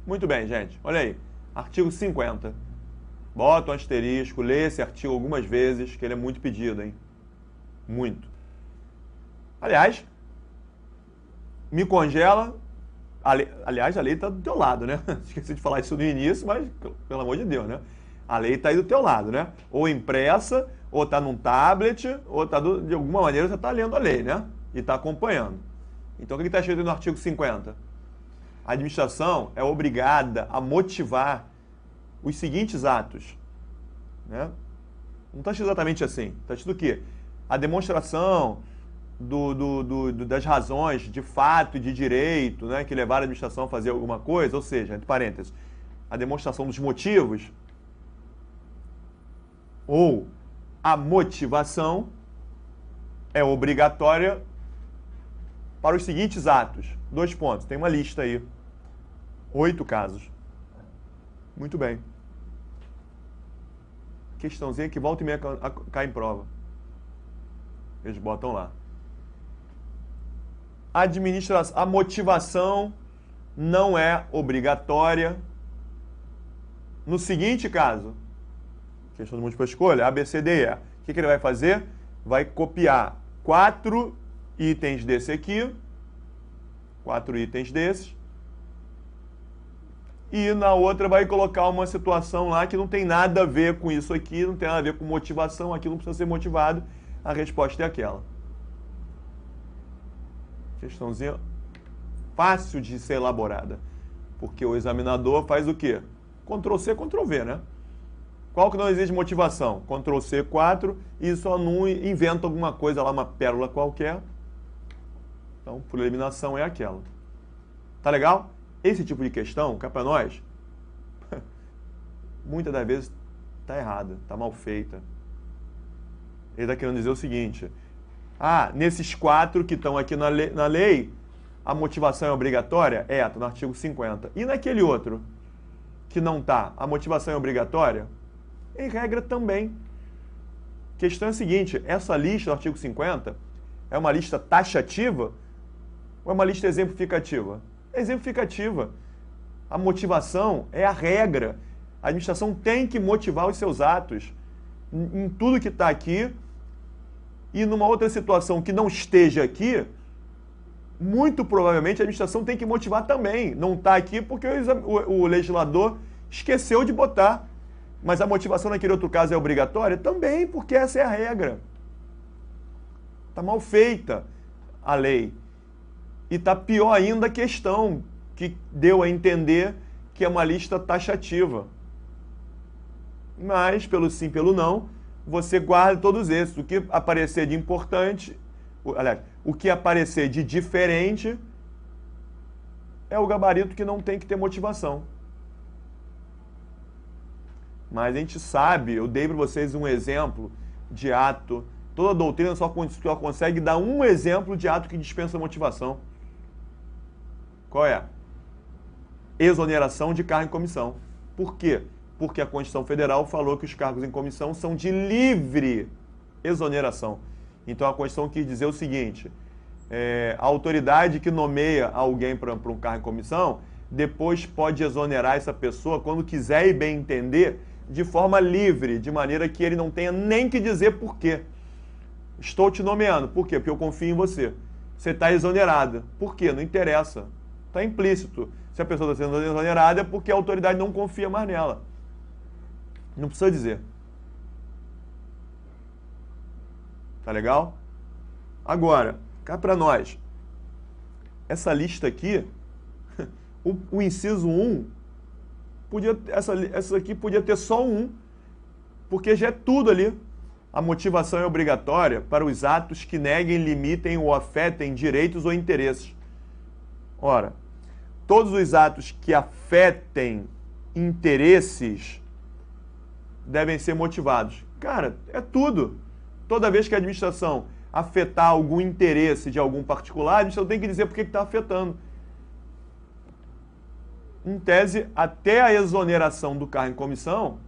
Muito bem, gente. Olha aí. Artigo 50. Bota um asterisco, lê esse artigo algumas vezes, que ele é muito pedido, hein? Muito. Aliás, me congela. Aliás, a lei está do teu lado, né? Esqueci de falar isso no início, mas pelo amor de Deus, né? A lei está aí do teu lado, né? Ou impressa, ou está num tablet, ou está de alguma maneira você está lendo a lei, né? E está acompanhando. Então, o que está escrito no artigo 50? A administração é obrigada a motivar os seguintes atos, né? Não está escrito exatamente assim. Está escrito o quê? A demonstração das razões de fato e de direito, né, que levaram a administração a fazer alguma coisa, ou seja, entre parênteses, a demonstração dos motivos ou a motivação é obrigatória para os seguintes atos. 2 pontos, tem uma lista aí. 8 casos. Muito bem. Questãozinha que volta e meia cai em prova. Eles botam lá. A motivação não é obrigatória. No seguinte caso, questão de múltipla escolha, A, B, C, D, E. O que ele vai fazer? Vai copiar 4 itens desse aqui, 4 itens desses, e na outra vai colocar uma situação lá que não tem nada a ver com isso aqui, não tem nada a ver com motivação, aquilo não precisa ser motivado, a resposta é aquela. Questãozinha fácil de ser elaborada, porque o examinador faz o quê? Ctrl+C, Ctrl+V, né? Qual que não exige motivação? Ctrl+C, 4, e só não inventa alguma coisa lá, uma pérola qualquer. Então, por eliminação, é aquela. Tá legal? Esse tipo de questão, cá para nós, muitas das vezes tá errada, tá mal feita. Ele está querendo dizer o seguinte: nesses 4 que estão aqui na lei, a motivação é obrigatória? Tá no artigo 50. E naquele outro que não tá, a motivação é obrigatória? Em regra também. A questão é a seguinte: essa lista do artigo 50 é uma lista taxativa ou é uma lista exemplificativa? Exemplificativa. A motivação é a regra. A administração tem que motivar os seus atos em tudo que está aqui. E numa outra situação que não esteja aqui, muito provavelmente a administração tem que motivar também. Não está aqui porque o legislador esqueceu de botar. Mas a motivação naquele outro caso é obrigatória? Também, porque essa é a regra. Está mal feita a lei. E está pior ainda a questão que deu a entender que é uma lista taxativa. Mas, pelo sim, pelo não, você guarda todos esses. O que aparecer de importante, aliás, o que aparecer de diferente é o gabarito que não tem que ter motivação. Mas a gente sabe, eu dei para vocês um exemplo de ato. Toda doutrina só consegue dar um exemplo de ato que dispensa motivação. Qual é? Exoneração de cargo em comissão. Por quê? Porque a Constituição Federal falou que os cargos em comissão são de livre exoneração. Então a Constituição quis dizer o seguinte: a autoridade que nomeia alguém para um cargo em comissão, depois pode exonerar essa pessoa quando quiser e bem entender, de forma livre, de maneira que ele não tenha nem que dizer por quê. Estou te nomeando. Por quê? Porque eu confio em você. Você está exonerada. Por quê? Não interessa. Está implícito. Se a pessoa está sendo exonerada é porque a autoridade não confia mais nela. Não precisa dizer. Tá legal? Agora, cá para nós. Essa lista aqui, o inciso 1, essa aqui podia ter só um, porque já é tudo ali. A motivação é obrigatória para os atos que neguem, limitem ou afetem direitos ou interesses. Ora, todos os atos que afetem interesses devem ser motivados. Cara, é tudo. Toda vez que a administração afetar algum interesse de algum particular, a administração tem que dizer por que está afetando. Em tese, até a exoneração do cargo em comissão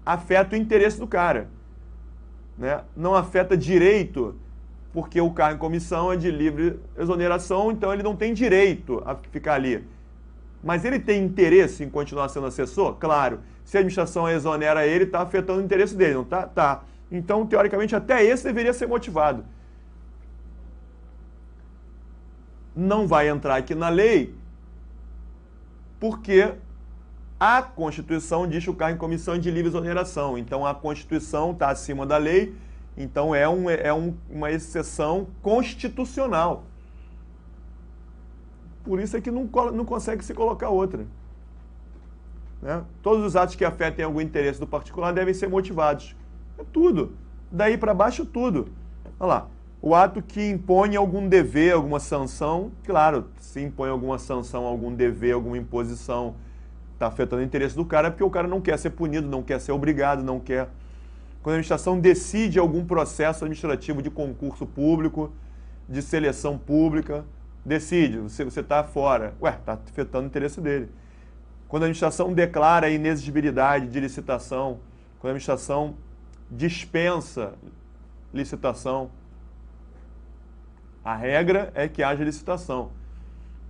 afeta o interesse do cara, né? Não afeta direito, porque o cargo em comissão é de livre exoneração, então ele não tem direito a ficar ali. Mas ele tem interesse em continuar sendo assessor? Claro. Se a administração exonera ele, está afetando o interesse dele, não está? Tá. Então, teoricamente, até esse deveria ser motivado. Não vai entrar aqui na lei, porque a Constituição diz que o cargo em comissão é de livre exoneração. Então, a Constituição está acima da lei, então uma exceção constitucional. Por isso é que não consegue se colocar outra. Né? Todos os atos que afetem algum interesse do particular devem ser motivados. É tudo. Daí para baixo, tudo. Olha lá. O ato que impõe algum dever, alguma sanção, claro, se impõe alguma sanção, algum dever, alguma imposição, está afetando o interesse do cara, porque o cara não quer ser punido, não quer ser obrigado, não quer. Quando a administração decide algum processo administrativo de concurso público, de seleção pública, decide, você está fora. Ué, está afetando o interesse dele. Quando a administração declara a inexigibilidade de licitação, quando a administração dispensa licitação, a regra é que haja licitação.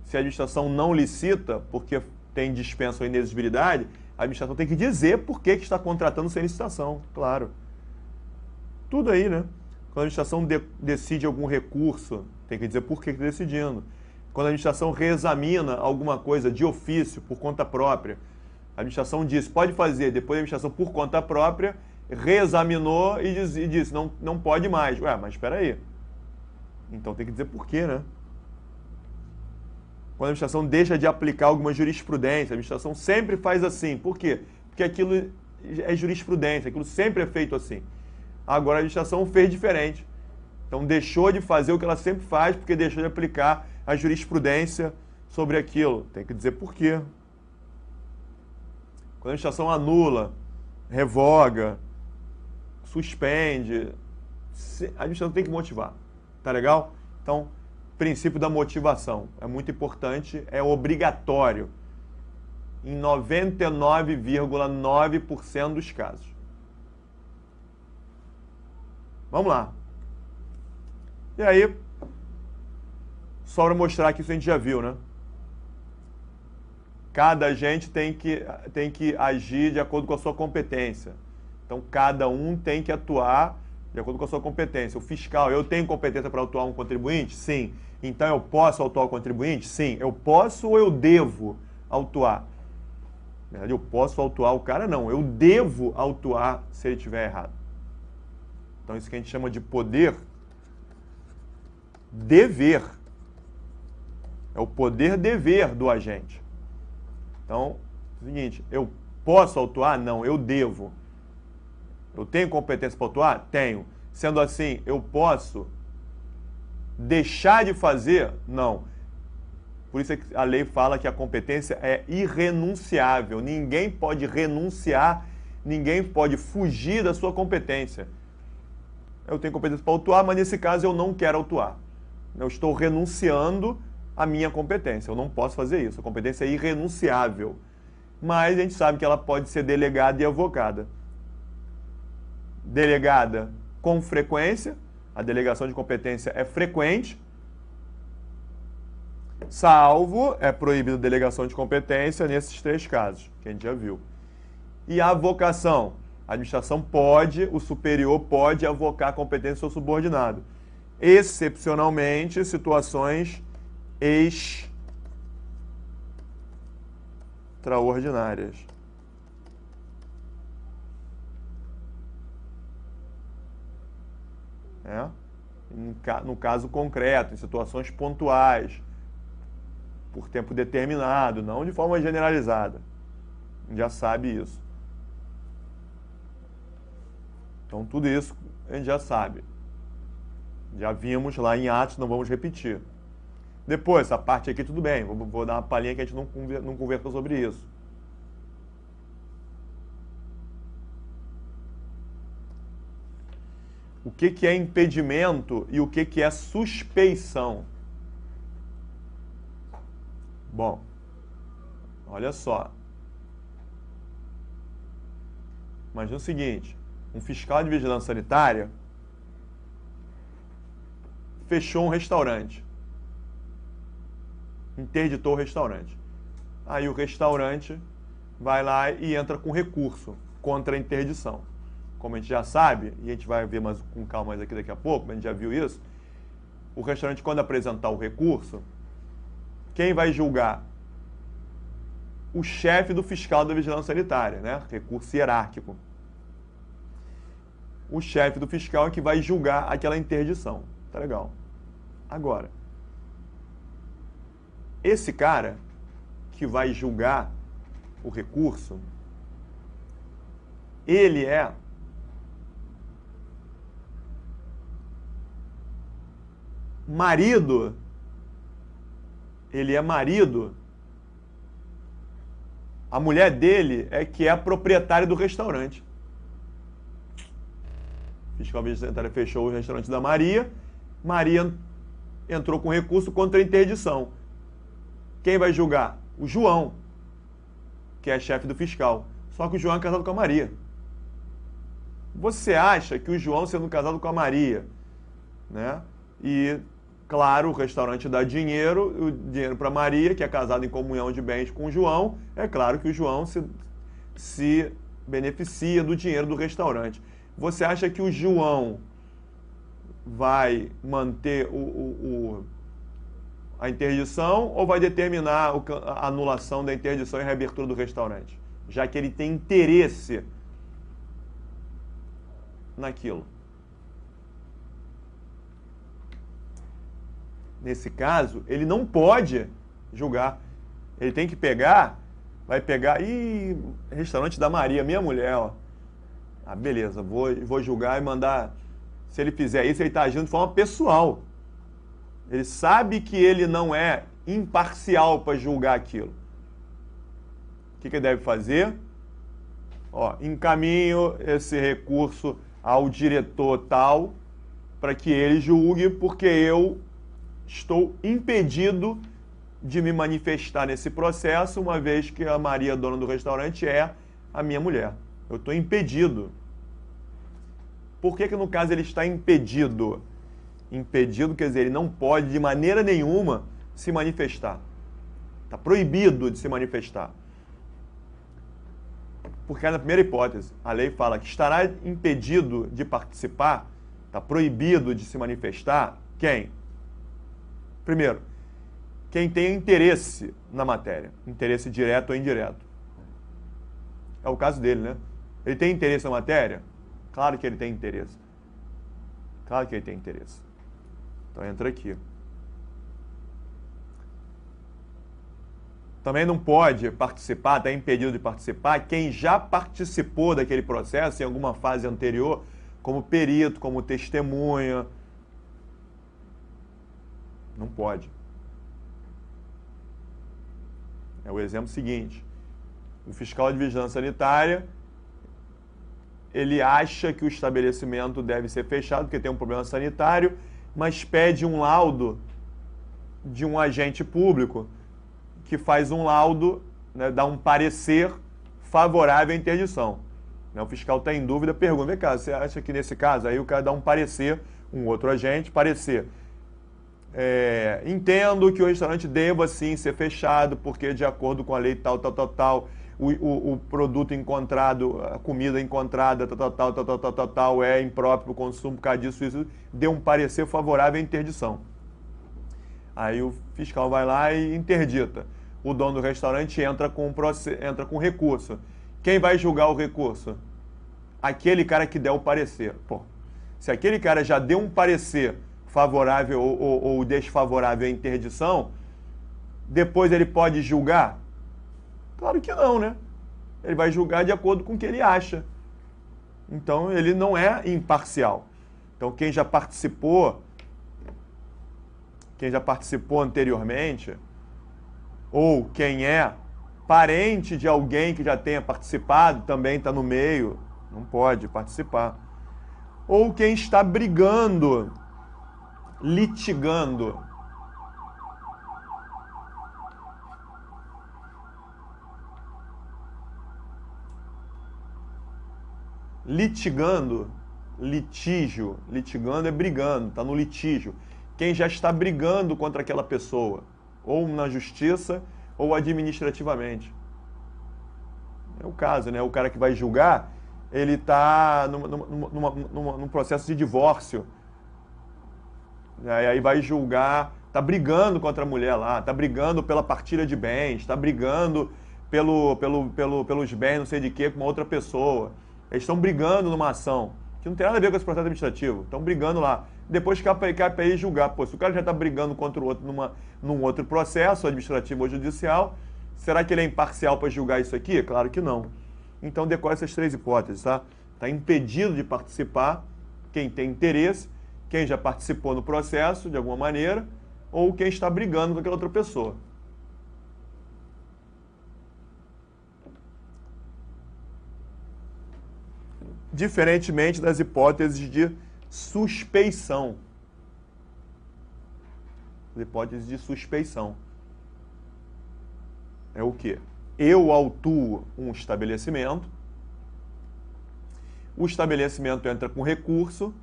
Se a administração não licita, porque tem dispensa ou inexigibilidade, a administração tem que dizer por que está contratando sem licitação, claro. Tudo aí, né? Quando a administração decide algum recurso, tem que dizer por que está decidindo. Quando a administração reexamina alguma coisa de ofício, por conta própria, a administração diz, pode fazer, depois a administração, por conta própria, reexaminou e disse, não pode mais. Ué, mas espera aí. Então tem que dizer por quê, né? Quando a administração deixa de aplicar alguma jurisprudência, a administração sempre faz assim. Por quê? Porque aquilo é jurisprudência, aquilo sempre é feito assim. Agora a administração fez diferente. Então deixou de fazer o que ela sempre faz, porque deixou de aplicar a jurisprudência sobre aquilo. Tem que dizer por quê. Quando a administração anula, revoga, suspende, a administração tem que motivar. Tá legal? Então, princípio da motivação. É muito importante, é obrigatório. Em 99,9% dos casos. Vamos lá. E aí, só para mostrar que isso a gente já viu, né? Cada agente tem que agir de acordo com a sua competência. Então, cada um tem que atuar de acordo com a sua competência. O fiscal, eu tenho competência para autuar um contribuinte? Sim. Então, eu posso autuar o contribuinte? Sim. Eu posso ou eu devo autuar? Na verdade, eu posso autuar o cara? Não. Eu devo autuar se ele estiver errado. Então, isso que a gente chama de poder dever. É o poder-dever do agente. Então, é o seguinte, eu posso autuar? Não, eu devo. Eu tenho competência para autuar? Tenho. Sendo assim, eu posso deixar de fazer? Não. Por isso é que a lei fala que a competência é irrenunciável. Ninguém pode renunciar, ninguém pode fugir da sua competência. Eu tenho competência para autuar, mas nesse caso eu não quero autuar. Eu estou renunciando à minha competência. Eu não posso fazer isso. A competência é irrenunciável. Mas a gente sabe que ela pode ser delegada e avocada. Delegada com frequência, a delegação de competência é frequente, salvo é proibido delegação de competência nesses 3 casos, que a gente já viu. E a avocação, a administração pode, o superior pode avocar a competência ao subordinado. Excepcionalmente, situações extraordinárias. No caso concreto, em situações pontuais, por tempo determinado, não de forma generalizada. A gente já sabe isso. Então, tudo isso a gente já sabe. Já vimos lá em Atos, não vamos repetir. Depois, essa parte aqui, tudo bem, vou dar uma palhinha que a gente não conversou sobre isso. O que é impedimento e o que é suspeição? Bom, olha só. Imagina o seguinte, um fiscal de vigilância sanitária fechou um restaurante. Interditou o restaurante. Aí o restaurante vai lá e entra com recurso contra a interdição. Como a gente já sabe, e a gente vai ver mais com calma mais aqui daqui a pouco, a gente já viu isso, o restaurante, quando apresentar o recurso, quem vai julgar? O chefe do fiscal da vigilância sanitária, né? Recurso hierárquico. O chefe do fiscal é que vai julgar aquela interdição. Tá legal. Agora, esse cara que vai julgar o recurso, ele é marido, a mulher dele é que é a proprietária do restaurante. O fiscal da vigilância sanitária fechou o restaurante da Maria, Maria entrou com recurso contra a interdição. Quem vai julgar? O João, que é chefe do fiscal. Só que o João é casado com a Maria. Você acha que o João, sendo casado com a Maria, né? E, claro, o restaurante dá dinheiro, o dinheiro para Maria, que é casada em comunhão de bens com o João, é claro que o João se beneficia do dinheiro do restaurante. Você acha que o João vai manter a interdição ou vai determinar a anulação da interdição e a reabertura do restaurante? Já que ele tem interesse naquilo. Nesse caso, ele não pode julgar. Ele tem que vai pegar, restaurante da Maria, minha mulher, ó. Ah, beleza, vou julgar e mandar. Se ele fizer isso, ele está agindo de forma pessoal. Ele sabe que ele não é imparcial para julgar aquilo. O que ele deve fazer? Ó, encaminho esse recurso ao diretor tal para que ele julgue, porque eu estou impedido de me manifestar nesse processo, uma vez que a Maria, dona do restaurante, é a minha mulher. Eu estou impedido. Por que no caso ele está impedido? Impedido quer dizer, ele não pode de maneira nenhuma se manifestar. Está proibido de se manifestar. Porque na primeira hipótese, a lei fala que estará impedido de participar, está proibido de se manifestar, quem? Primeiro, quem tem interesse na matéria, interesse direto ou indireto. É o caso dele, né? Ele tem interesse na matéria? Claro que ele tem interesse. Claro que ele tem interesse. Então entra aqui. Também não pode participar, está impedido de participar, quem já participou daquele processo em alguma fase anterior, como perito, como testemunha. Não pode. É o exemplo seguinte. O fiscal de vigilância sanitária, ele acha que o estabelecimento deve ser fechado porque tem um problema sanitário, mas pede um laudo de um agente público que faz um laudo, né, dá um parecer favorável à interdição. O fiscal está em dúvida, pergunta, vem cá, você acha que nesse caso, aí o cara dá um parecer, um outro agente, parecer. Entendo que o restaurante deva sim ser fechado, porque de acordo com a lei tal, o produto encontrado, a comida encontrada, tal, é impróprio para o consumo, por causa disso, isso, deu um parecer favorável à interdição. Aí o fiscal vai lá e interdita. O dono do restaurante entra com recurso. Quem vai julgar o recurso? Aquele cara que der o parecer. Pô, se aquele cara já deu um parecer favorável ou desfavorável à interdição, depois ele pode julgar? Claro que não, né? Ele vai julgar de acordo com o que ele acha. Então, ele não é imparcial. Então, quem já participou anteriormente, ou quem é parente de alguém que já tenha participado, também está no meio, não pode participar. Ou quem está brigando, litigando. Litigando, litígio, litigando é brigando, está no litígio. Quem já está brigando contra aquela pessoa, ou na justiça, ou administrativamente. É o caso, né? O cara que vai julgar, ele está num processo de divórcio. E aí vai julgar, tá brigando contra a mulher lá, tá brigando pela partilha de bens, tá brigando pelos bens, não sei de quê, com uma outra pessoa. Eles estão brigando numa ação, que não tem nada a ver com esse processo administrativo. Estão brigando lá. Depois cabe para ele julgar. Pô, se o cara já está brigando contra o outro num outro processo administrativo ou judicial, será que ele é imparcial para julgar isso aqui? Claro que não. Então decorre essas três hipóteses, tá? Está impedido de participar quem tem interesse, quem já participou no processo de alguma maneira, ou quem está brigando com aquela outra pessoa. Diferentemente das hipóteses de suspeição. As hipóteses de suspeição. É o quê? Eu autuo um estabelecimento, o estabelecimento entra com recurso,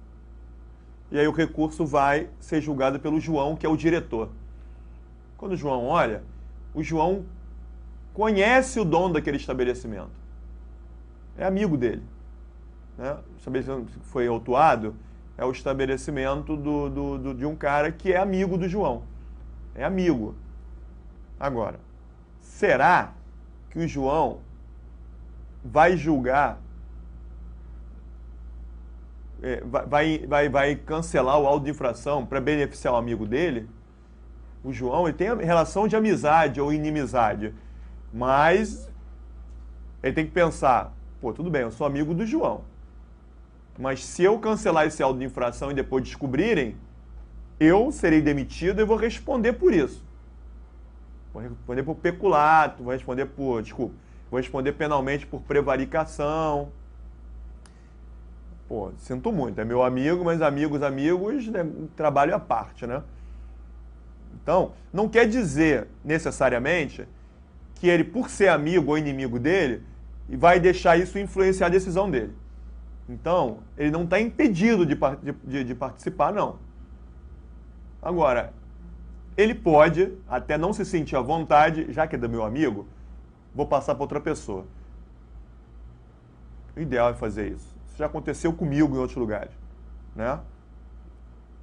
e aí o recurso vai ser julgado pelo João, que é o diretor. Quando o João olha, o João conhece o dono daquele estabelecimento. É amigo dele. Né? O estabelecimento que foi autuado é o estabelecimento de um cara que é amigo do João. É amigo. Agora, será que o João vai julgar, vai cancelar o auto de infração para beneficiar o amigo dele? O João, ele tem a relação de amizade ou inimizade, mas ele tem que pensar, pô, tudo bem, eu sou amigo do João, mas se eu cancelar esse auto de infração e depois descobrirem, eu serei demitido e vou responder por isso. Vou responder por peculato, vou responder penalmente por prevaricação. Pô, sinto muito, é meu amigo, mas amigos, né, trabalho à parte, né? Então, não quer dizer necessariamente que ele, por ser amigo ou inimigo dele, vai deixar isso influenciar a decisão dele. Então, ele não está impedido de participar, não. Agora, ele pode até não se sentir à vontade, já que é do meu amigo, vou passar para outra pessoa. O ideal é fazer isso. Isso já aconteceu comigo em outros lugares, né?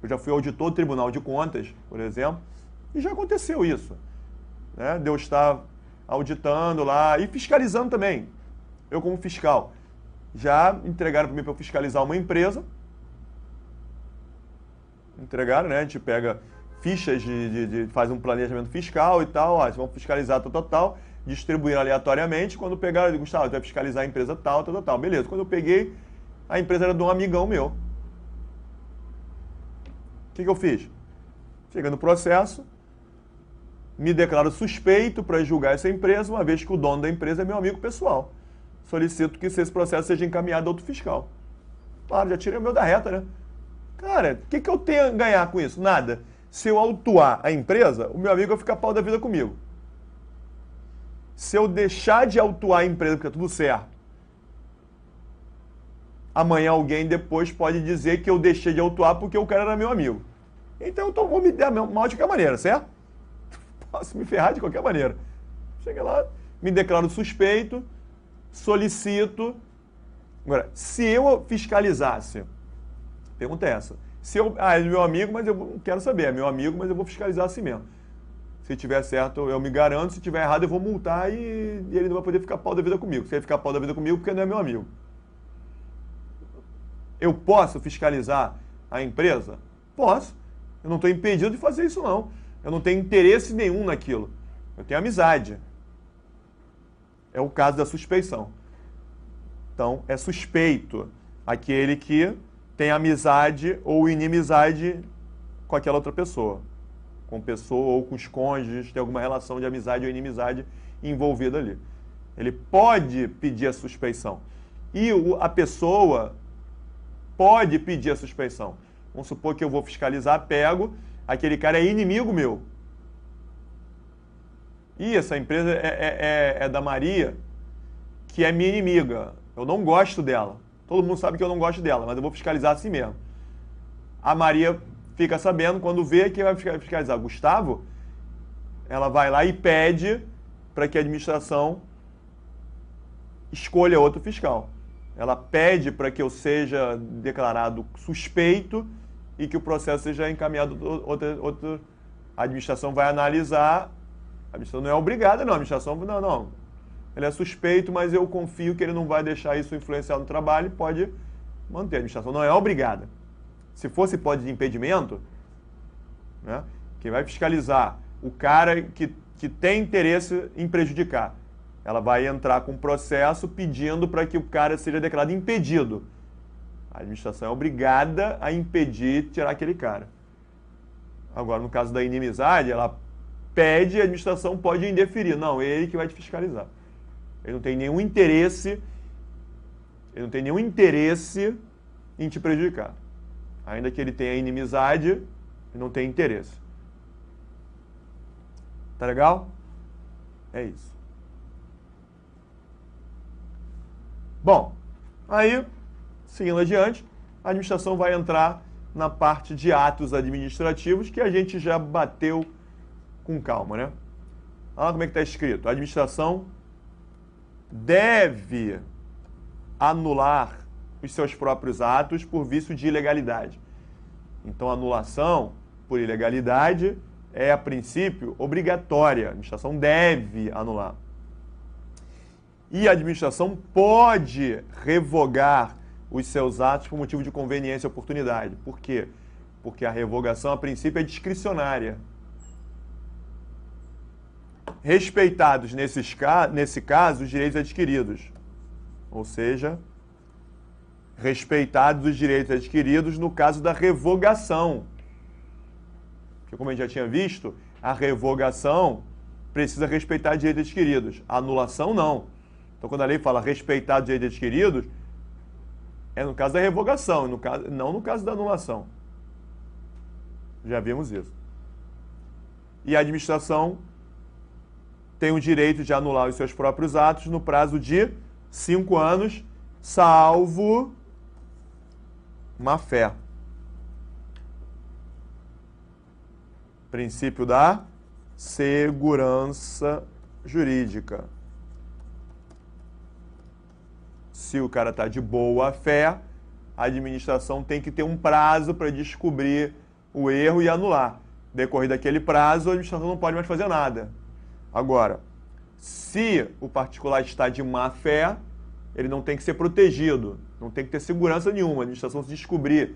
Eu já fui auditor do Tribunal de Contas, por exemplo, e já aconteceu isso, né? De eu estar auditando lá e fiscalizando também. Eu como fiscal. Já entregaram para mim para eu fiscalizar uma empresa. Entregaram, né? A gente pega fichas faz um planejamento fiscal e tal, ó, vocês vão fiscalizar tal, distribuir aleatoriamente. Quando pegaram, eu digo, Gustavo, vai fiscalizar a empresa tal. Beleza. Quando eu peguei, a empresa era de um amigão meu. O que eu fiz? Chega no processo, me declaro suspeito para julgar essa empresa, uma vez que o dono da empresa é meu amigo pessoal. Solicito que esse processo seja encaminhado a outro fiscal. Claro, já tirei o meu da reta, né? Cara, o que eu tenho a ganhar com isso? Nada. Se eu autuar a empresa, o meu amigo vai ficar pau da vida comigo. Se eu deixar de autuar a empresa porque é tudo certo, amanhã alguém depois pode dizer que eu deixei de autuar porque o cara era meu amigo. Então eu vou me dar mal de qualquer maneira, certo? Posso me ferrar de qualquer maneira. Chega lá, me declaro suspeito, solicito. Agora, se eu fiscalizasse, pergunta é essa. Se eu, é meu amigo, mas eu não quero saber, é meu amigo, mas eu vou fiscalizar assim mesmo. Se tiver certo, eu me garanto, se tiver errado, eu vou multar e ele não vai poder ficar pau da vida comigo. Se ele ficar pau da vida comigo, porque não é meu amigo. Eu posso fiscalizar a empresa? Posso. Eu não estou impedido de fazer isso, não. Eu não tenho interesse nenhum naquilo. Eu tenho amizade. É o caso da suspeição. Então, é suspeito aquele que tem amizade ou inimizade com aquela outra pessoa. Com pessoa ou com os cônjuges, tem alguma relação de amizade ou inimizade envolvida ali. Ele pode pedir a suspeição. E a pessoa pode pedir a suspeição. Vamos supor que eu vou fiscalizar, pego, aquele cara é inimigo meu. E essa empresa é da Maria, que é minha inimiga. Eu não gosto dela. Todo mundo sabe que eu não gosto dela, mas eu vou fiscalizar assim mesmo. A Maria fica sabendo, quando vê, quem vai fiscalizar? Gustavo? Ela vai lá e pede para que a administração escolha outro fiscal. Ela pede para que eu seja declarado suspeito e que o processo seja encaminhado outra. A administração vai analisar. A administração não é obrigada, não. A administração, não. Ele é suspeito, mas eu confio que ele não vai deixar isso influenciar no trabalho e pode manter. A administração não é obrigada. Se fosse hipótese de impedimento, né, quem vai fiscalizar o cara que tem interesse em prejudicar. Ela vai entrar com um processo pedindo para que o cara seja declarado impedido. A administração é obrigada a impedir tirar aquele cara. Agora, no caso da inimizade, ela pede e a administração pode indeferir. Não, é ele que vai te fiscalizar. Ele não tem nenhum interesse em te prejudicar. Ainda que ele tenha inimizade, ele não tem interesse. Tá legal? É isso. Bom, aí, seguindo adiante, a administração vai entrar na parte de atos administrativos que a gente já bateu com calma, né? Olha como é que está escrito. A administração deve anular os seus próprios atos por vício de ilegalidade. Então, a anulação por ilegalidade é, a princípio, obrigatória. A administração deve anular. E a administração pode revogar os seus atos por motivo de conveniência e oportunidade. Por quê? Porque a revogação, a princípio, é discricionária. Respeitados, nesse caso, os direitos adquiridos. Ou seja, respeitados os direitos adquiridos no caso da revogação. Porque, como a gente já tinha visto, a revogação precisa respeitar direitos adquiridos. A anulação, não. Então, quando a lei fala respeitar os direitos adquiridos, é no caso da revogação, não no caso da anulação. Já vimos isso. E a administração tem o direito de anular os seus próprios atos no prazo de 5 anos, salvo má-fé. Princípio da segurança jurídica. Se o cara está de boa fé, a administração tem que ter um prazo para descobrir o erro e anular. Decorrido daquele prazo, a administração não pode mais fazer nada. Agora, se o particular está de má fé, ele não tem que ser protegido, não tem que ter segurança nenhuma. A administração, se descobrir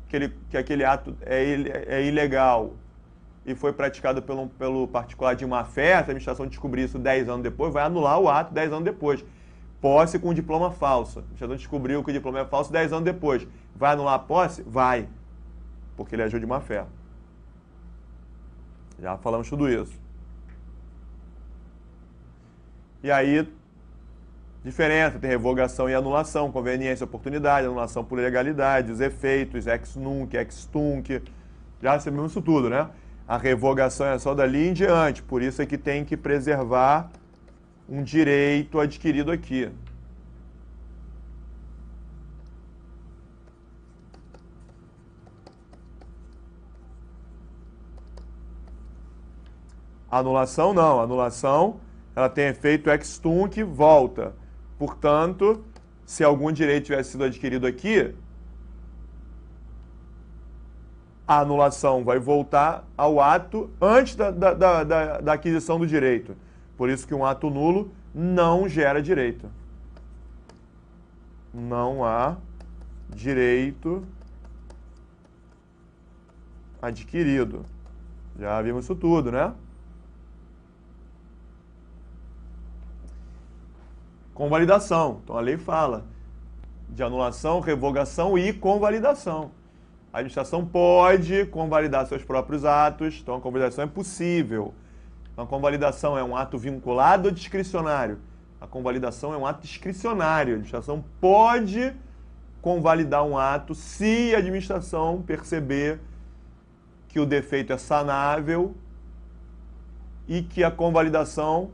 que aquele ato é ilegal e foi praticado pelo particular de má fé, se a administração descobrir isso 10 anos depois, vai anular o ato 10 anos depois. Posse com diploma falso. A administração descobriu que o diploma é falso 10 anos depois. Vai anular a posse? Vai. Porque ele agiu de má fé. Já falamos tudo isso. E aí, diferença tem revogação e anulação, conveniência, oportunidade, anulação por ilegalidade, os efeitos, ex nunc, ex tunc. Já sabemos isso tudo, né? A revogação é só dali em diante, por isso é que tem que preservar um direito adquirido aqui. Anulação não, anulação ela tem efeito ex tunc, volta. Portanto, se algum direito tivesse sido adquirido aqui, a anulação vai voltar ao ato antes da aquisição do direito. Por isso que um ato nulo não gera direito. Não há direito adquirido. Já vimos isso tudo, né? Convalidação. Então a lei fala de anulação, revogação e convalidação. A administração pode convalidar seus próprios atos, então a convalidação é possível. Então, a convalidação é um ato vinculado ou discricionário? A convalidação é um ato discricionário. A administração pode convalidar um ato se a administração perceber que o defeito é sanável e que a convalidação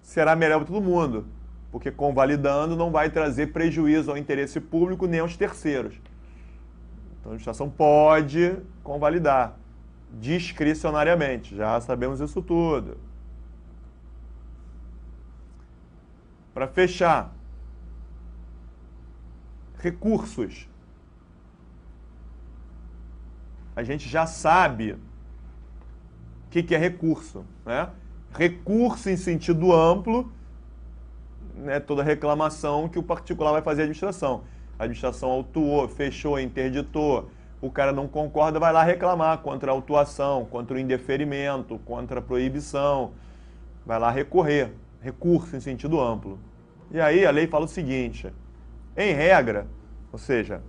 será melhor para todo mundo. Porque convalidando não vai trazer prejuízo ao interesse público nem aos terceiros. Então a administração pode convalidar discricionariamente. Já sabemos isso tudo. Para fechar, recursos. A gente já sabe o que é recurso, né? Recurso em sentido amplo, né, toda reclamação que o particular vai fazer à administração. A administração autuou, fechou, interditou, o cara não concorda, vai lá reclamar contra a autuação, contra o indeferimento, contra a proibição, vai lá recorrer, recurso em sentido amplo. E aí a lei fala o seguinte, em regra, ou seja,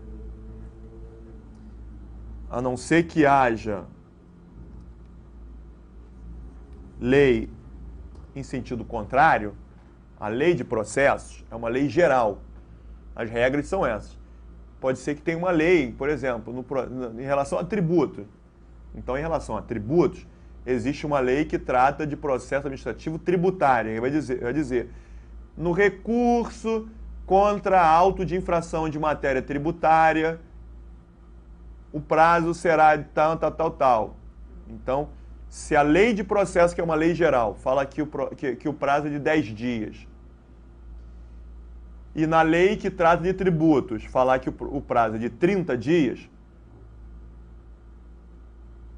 a não ser que haja lei em sentido contrário, a lei de processos é uma lei geral. As regras são essas. Pode ser que tenha uma lei, por exemplo, em relação a tributo. Então, em relação a tributos, existe uma lei que trata de processo administrativo tributário. Ele vai dizer, no recurso contra auto de infração de matéria tributária, o prazo será de tal. Então, se a lei de processo, que é uma lei geral, fala que o prazo é de 10 dias, e na lei que trata de tributos, falar que o prazo é de 30 dias,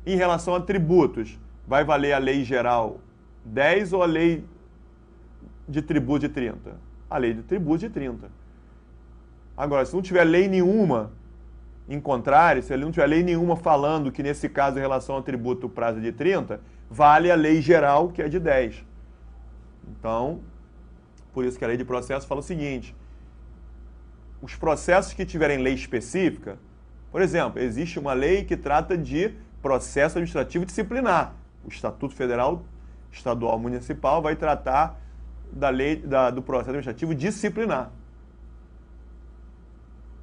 em relação a tributos, vai valer a lei geral 10 ou a lei de tributo de 30? A lei de tributo de 30. Agora, se não tiver lei nenhuma em contrário, se ele não tiver lei nenhuma falando que nesse caso em relação ao tributo o prazo é de 30, vale a lei geral que é de 10. Então, por isso que a lei de processo fala o seguinte, os processos que tiverem lei específica, por exemplo, existe uma lei que trata de processo administrativo disciplinar. O Estatuto Federal, Estadual, Municipal vai tratar da lei do processo administrativo disciplinar.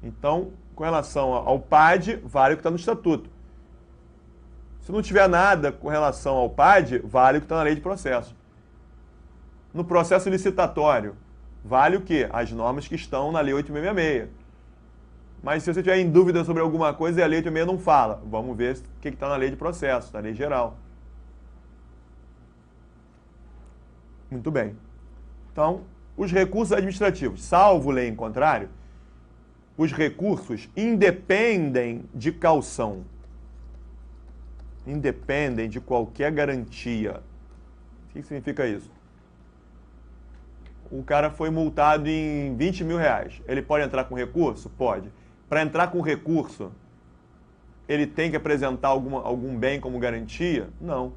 Então, com relação ao PAD, vale o que está no Estatuto. Se não tiver nada com relação ao PAD, vale o que está na lei de processo. No processo licitatório, vale o quê? As normas que estão na lei 8.666. Mas se você tiver em dúvida sobre alguma coisa e a lei 8.666 não fala, vamos ver o que está na lei de processo, na lei geral. Muito bem. Então, os recursos administrativos, salvo lei em contrário, os recursos independem de caução. Independem de qualquer garantia. O que significa isso? O cara foi multado em 20 mil reais. Ele pode entrar com recurso? Pode. Para entrar com recurso, ele tem que apresentar algum bem como garantia? Não.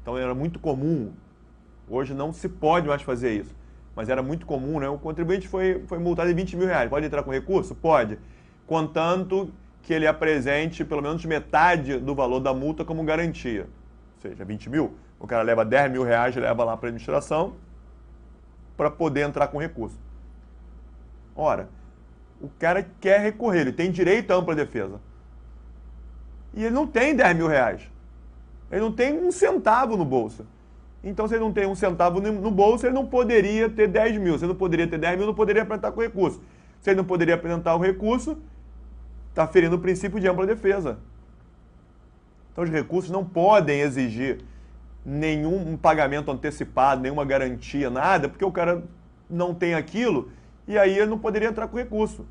Então era muito comum. Hoje não se pode mais fazer isso. Mas era muito comum, né? O contribuinte foi multado em 20 mil reais. Pode entrar com recurso? Pode. Contanto que ele apresente pelo menos metade do valor da multa como garantia. Ou seja, 20 mil, o cara leva 10 mil reais, leva lá para a administração para poder entrar com recurso. Ora, o cara quer recorrer, ele tem direito à ampla defesa. E ele não tem 10 mil reais. Ele não tem um centavo no bolso. Então, se ele não tem um centavo no bolso, ele não poderia ter 10 mil. Se ele não poderia ter 10 mil, não poderia apresentar com recurso. Se ele não poderia apresentar o recurso, está ferindo o princípio de ampla defesa. Então, os recursos não podem exigir nenhum pagamento antecipado, nenhuma garantia, nada, porque o cara não tem aquilo e aí ele não poderia entrar com recurso.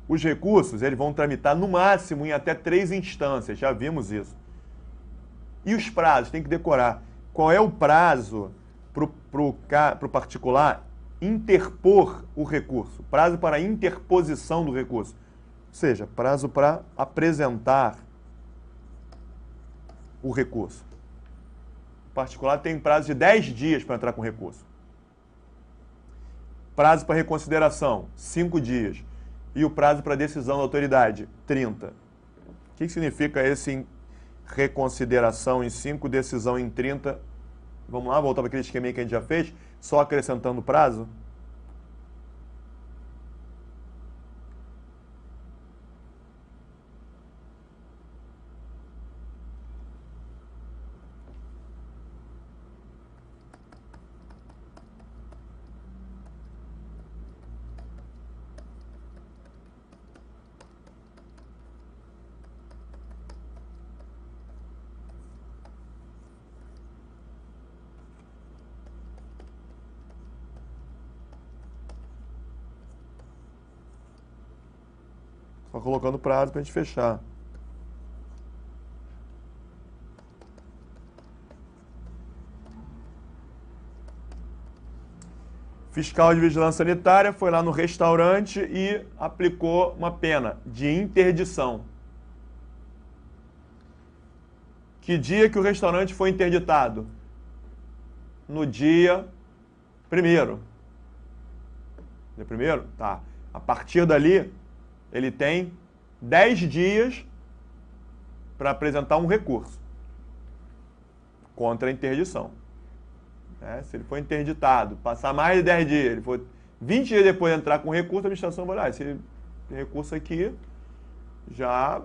Os recursos, eles vão tramitar no máximo em até 3 instâncias, já vimos isso. E os prazos, tem que decorar. Qual é o prazo para o particular interpor o recurso? Prazo para interposição do recurso. Ou seja, prazo para apresentar o recurso. O particular tem prazo de 10 dias para entrar com recurso. Prazo para reconsideração, 5 dias. E o prazo para decisão da autoridade, 30. O que significa esse reconsideração em 5, decisão em 30? Vamos lá, voltar para aquele esqueminha que a gente já fez, só acrescentando prazo? Só colocando prazo para a gente fechar. Fiscal de vigilância sanitária foi lá no restaurante e aplicou uma pena de interdição. Que dia que o restaurante foi interditado? No dia 1º. Dia 1º? Tá. A partir dali, ele tem 10 dias para apresentar um recurso contra a interdição. Se ele for interditado, passar mais de 10 dias, ele for 20 dias depois de entrar com recurso, a administração vai olhar, esse recurso aqui já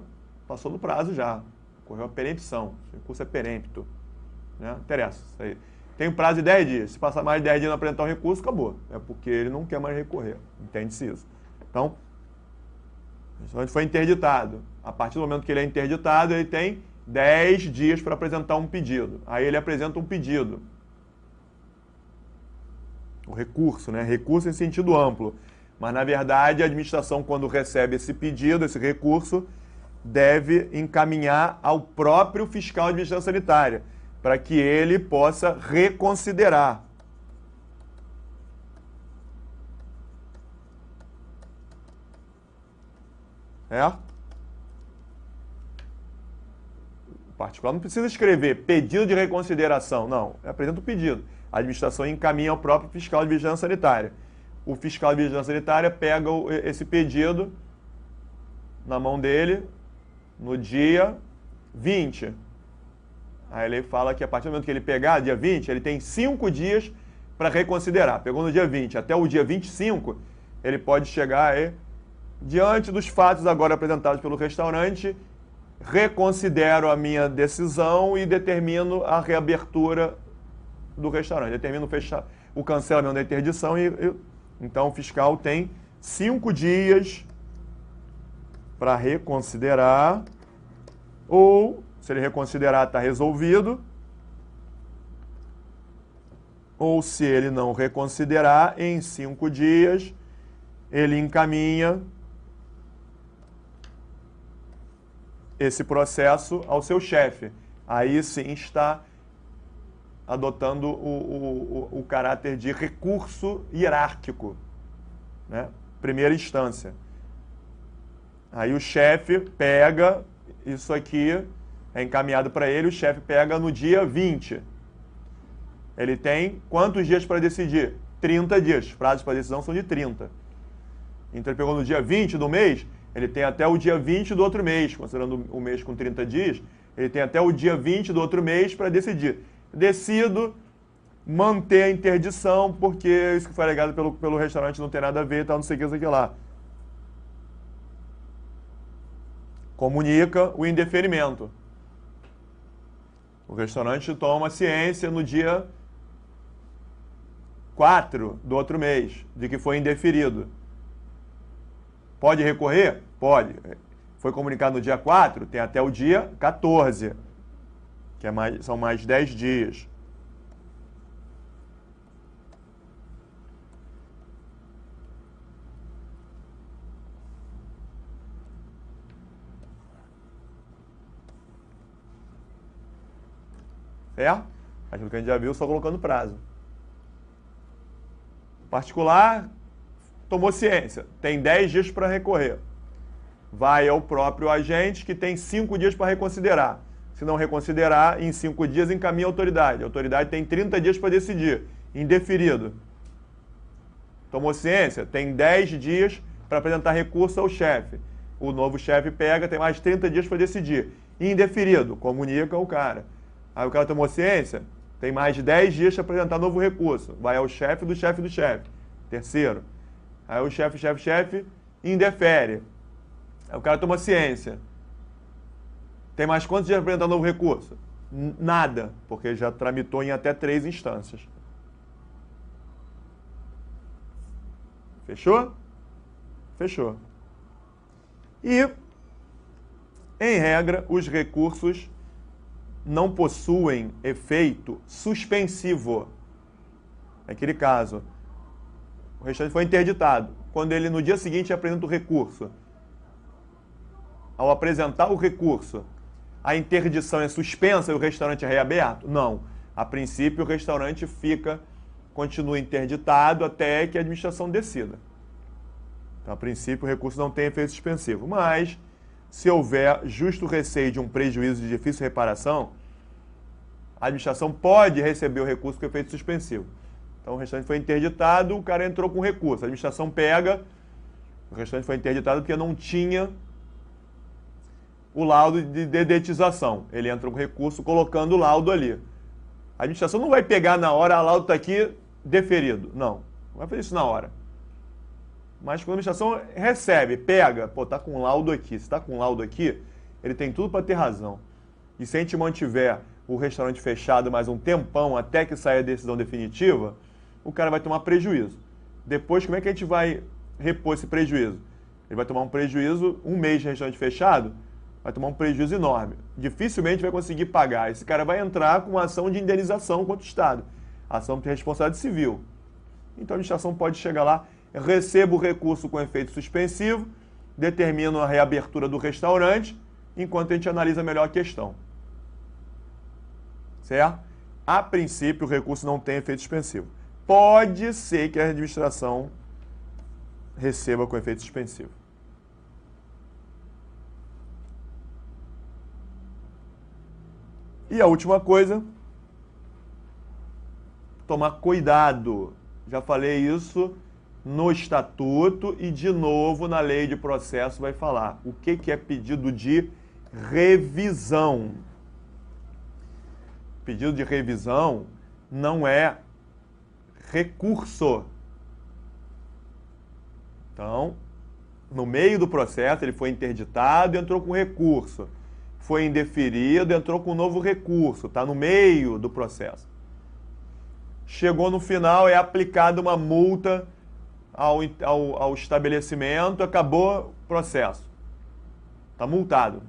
passou do prazo já, ocorreu a perempção, esse recurso é perempto, né? Não interessa, isso aí. Tem um prazo de 10 dias, se passar mais de 10 dias não apresentar um recurso, acabou, é porque ele não quer mais recorrer, entende-se isso. Então, o restaurante foi interditado, a partir do momento que ele é interditado, ele tem 10 dias para apresentar um pedido, aí ele apresenta um pedido. O recurso, né? Recurso em sentido amplo. Mas, na verdade, a administração, quando recebe esse pedido, esse recurso, deve encaminhar ao próprio fiscal de vigilância sanitária, para que ele possa reconsiderar. O particular não precisa escrever pedido de reconsideração, não. Apresenta o pedido. A administração encaminha ao próprio fiscal de vigilância sanitária. O fiscal de vigilância sanitária pega esse pedido na mão dele no dia 20. Aí ele fala que a partir do momento que ele pegar, dia 20, ele tem 5 dias para reconsiderar. Pegou no dia 20, até o dia 25, ele pode chegar aí, diante dos fatos agora apresentados pelo restaurante, reconsidero a minha decisão e determino a reabertura do restaurante. Determina o cancelamento da interdição então o fiscal tem 5 dias para reconsiderar, ou, se ele reconsiderar, está resolvido, ou se ele não reconsiderar, em 5 dias, ele encaminha esse processo ao seu chefe. Aí sim está adotando o caráter de recurso hierárquico, né? Primeira instância. Aí o chefe pega isso aqui, é encaminhado para ele, o chefe pega no dia 20. Ele tem quantos dias para decidir? 30 dias. Os prazos para decisão são de 30. Então ele pegou no dia 20 do mês, ele tem até o dia 20 do outro mês, considerando o mês com 30 dias, ele tem até o dia 20 do outro mês para decidir. Decido manter a interdição, porque isso que foi alegado pelo restaurante não tem nada a ver, tal, não sei o que, isso aqui lá. Comunica o indeferimento. O restaurante toma ciência no dia 4 do outro mês, de que foi indeferido. Pode recorrer? Pode. Foi comunicado no dia 4, tem até o dia 14. Que são mais 10 dias. Certo? Aquilo que a gente já viu, só colocando prazo. Particular, tomou ciência, tem 10 dias para recorrer. Vai ao próprio agente, que tem 5 dias para reconsiderar. Se não reconsiderar, em 5 dias encaminha a autoridade. A autoridade tem 30 dias para decidir, indeferido. Tomou ciência? Tem 10 dias para apresentar recurso ao chefe. O novo chefe pega, tem mais 30 dias para decidir. Indeferido, comunica ao cara. Aí o cara tomou ciência? Tem mais de 10 dias para apresentar novo recurso. Vai ao chefe do chefe do chefe. Terceiro. Aí o chefe indefere. Aí o cara tomou ciência. Tem mais quantos dias para apresentar novo recurso? Nada, porque já tramitou em até 3 instâncias. Fechou? Fechou. E, em regra, os recursos não possuem efeito suspensivo. Naquele caso, o restante foi interditado. Quando ele, no dia seguinte, apresenta o recurso, ao apresentar o recurso, a interdição é suspensa e o restaurante é reaberto? Não. A princípio, o restaurante continua interditado até que a administração decida. Então, a princípio, o recurso não tem efeito suspensivo. Mas, se houver justo receio de um prejuízo de difícil reparação, a administração pode receber o recurso com efeito suspensivo. Então, o restaurante foi interditado, o cara entrou com recurso. A administração pega, o restaurante foi interditado porque não tinha o laudo de dedetização. Ele entrou com recurso colocando o laudo ali. A administração não vai pegar na hora, o laudo está aqui, deferido. Não vai fazer isso na hora. Mas quando a administração recebe, pega, pô, tá com laudo aqui. Se está com laudo aqui, ele tem tudo para ter razão. E se a gente mantiver o restaurante fechado mais um tempão até que saia a decisão definitiva, o cara vai tomar prejuízo. Depois, como é que a gente vai repor esse prejuízo? Ele vai tomar um prejuízo, um mês de restaurante fechado, vai tomar um prejuízo enorme. Dificilmente vai conseguir pagar. Esse cara vai entrar com uma ação de indenização contra o Estado. Ação de responsabilidade civil. Então a administração pode chegar lá, receba o recurso com efeito suspensivo, determina a reabertura do restaurante, enquanto a gente analisa melhor a questão. Certo? A princípio, o recurso não tem efeito suspensivo. Pode ser que a administração receba com efeito suspensivo. E a última coisa, tomar cuidado. Já falei isso no estatuto e de novo na lei de processo vai falar. O que é pedido de revisão? Pedido de revisão não é recurso. Então, no meio do processo, ele foi interditado e entrou com recurso. Foi indeferido, entrou com um novo recurso. Está no meio do processo. Chegou no final, é aplicada uma multa ao estabelecimento, acabou o processo. Está multado.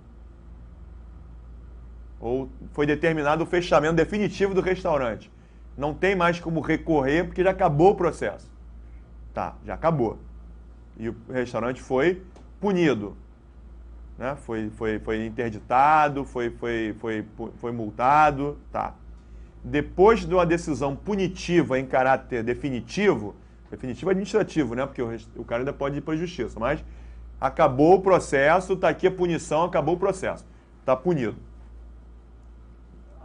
Ou foi determinado o fechamento definitivo do restaurante. Não tem mais como recorrer porque já acabou o processo. Tá, já acabou. E o restaurante foi punido. Né? Foi interditado, foi multado. Tá. Depois de uma decisão punitiva em caráter definitivo administrativo, né? Porque o cara ainda pode ir para a justiça, mas acabou o processo, está aqui a punição, acabou o processo. Está punido.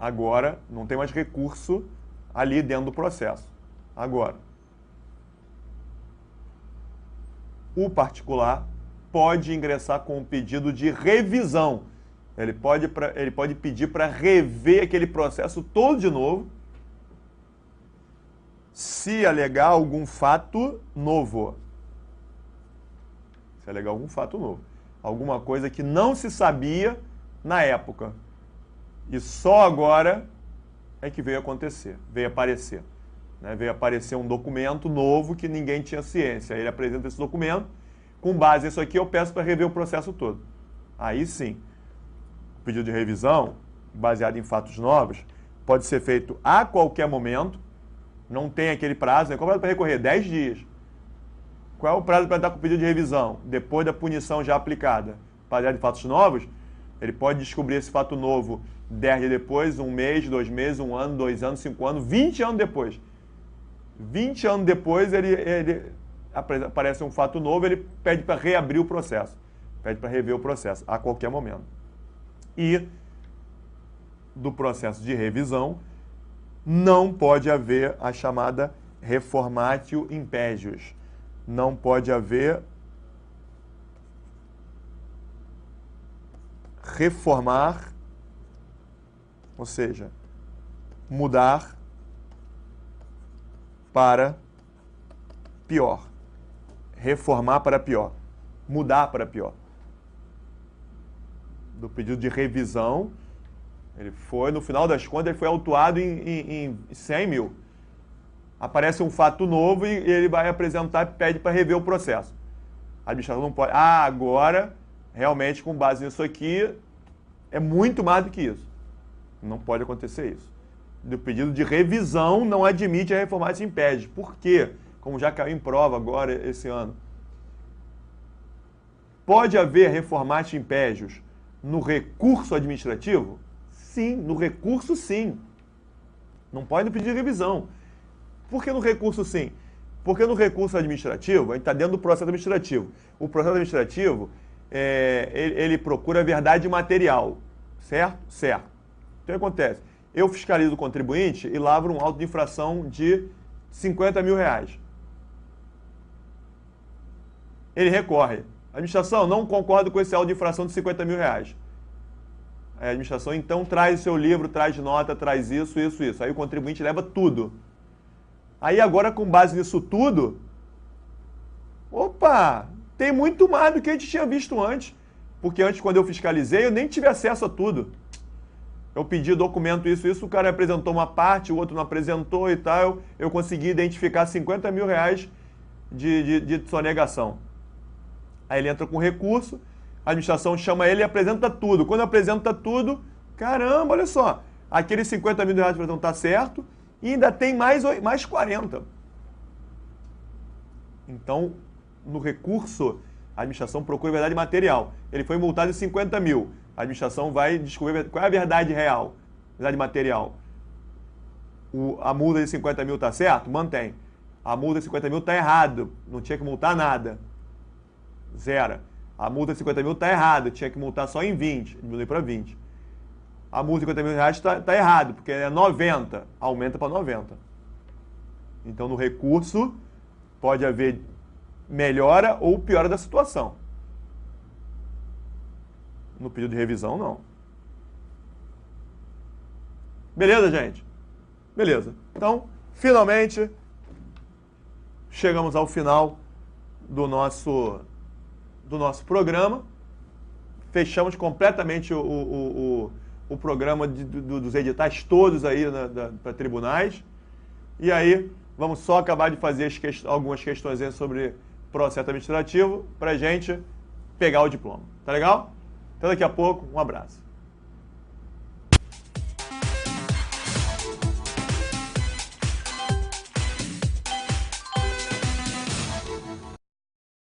Agora, não tem mais recurso ali dentro do processo. Agora, o particular pode ingressar com um pedido de revisão. Ele pode pedir para rever aquele processo todo de novo, se alegar algum fato novo. Se alegar algum fato novo. Alguma coisa que não se sabia na época. E só agora é que veio aparecer. Né? Veio aparecer um documento novo que ninguém tinha ciência. Aí ele apresenta esse documento, com base nisso aqui eu peço para rever o processo todo. Aí sim, o pedido de revisão, baseado em fatos novos, pode ser feito a qualquer momento, não tem aquele prazo, né? Qual é o prazo para recorrer? 10 dias. Qual é o prazo para entrar com o pedido de revisão? Depois da punição já aplicada, baseado em fatos novos, ele pode descobrir esse fato novo 10 dias depois, 1 mês, 2 meses, 1 ano, 2 anos, 5 anos, 20 anos depois. 20 anos depois, ele aparece um fato novo, ele pede para reabrir o processo. Pede para rever o processo, a qualquer momento. E do processo de revisão, não pode haver a chamada reformatio impégios. Não pode haver reformar, ou seja, mudar para pior. Reformar para pior. Mudar para pior. Do pedido de revisão, ele foi, no final das contas, ele foi autuado em 100 mil. Aparece um fato novo e ele vai apresentar e pede para rever o processo. A administração não pode. Agora, realmente, com base nisso aqui, é muito mais do que isso. Não pode acontecer isso. Do pedido de revisão não admite a reformatio impégios. Por quê? Como já caiu em prova agora esse ano. Pode haver reformatio impégios no recurso administrativo? Sim, no recurso sim. Não pode pedir revisão. Por que no recurso sim? Porque no recurso administrativo, a gente está dentro do processo administrativo. O processo administrativo, ele procura a verdade material. Certo? Certo. Então o que acontece? Eu fiscalizo o contribuinte e lavro um auto de infração de 50 mil reais. Ele recorre. A administração não concorda com esse auto de infração de 50 mil reais. A administração então traz o seu livro, traz nota, traz isso. Aí o contribuinte leva tudo. Aí agora, com base nisso tudo, opa, tem muito mais do que a gente tinha visto antes. Porque antes, quando eu fiscalizei, eu nem tive acesso a tudo. Eu pedi documento, isso, o cara apresentou uma parte, o outro não apresentou e tal. Eu consegui identificar 50 mil reais de sonegação. Aí ele entra com recurso, a administração chama ele e apresenta tudo. Quando apresenta tudo, caramba, olha só, aqueles 50 mil reais não está certo e ainda tem mais 40. Então, no recurso, a administração procura a verdade material. Ele foi multado em 50 mil. A administração vai descobrir qual é a verdade real, verdade material. A multa de 50 mil está certo? Mantém. A multa de 50 mil está errado, não tinha que multar nada. Zero. A multa de 50 mil está errada, tinha que multar só em 20, diminui para 20. A multa de 50 mil reais está errado, porque é 90, aumenta para 90. Então, no recurso, pode haver melhora ou piora da situação. No pedido de revisão, não. Beleza, gente? Beleza. Então, finalmente, chegamos ao final do nosso programa. Fechamos completamente o programa dos editais todos aí para tribunais. E aí, vamos só acabar de fazer algumas questões sobre processo administrativo para a gente pegar o diploma. Tá legal? Então, daqui a pouco, um abraço.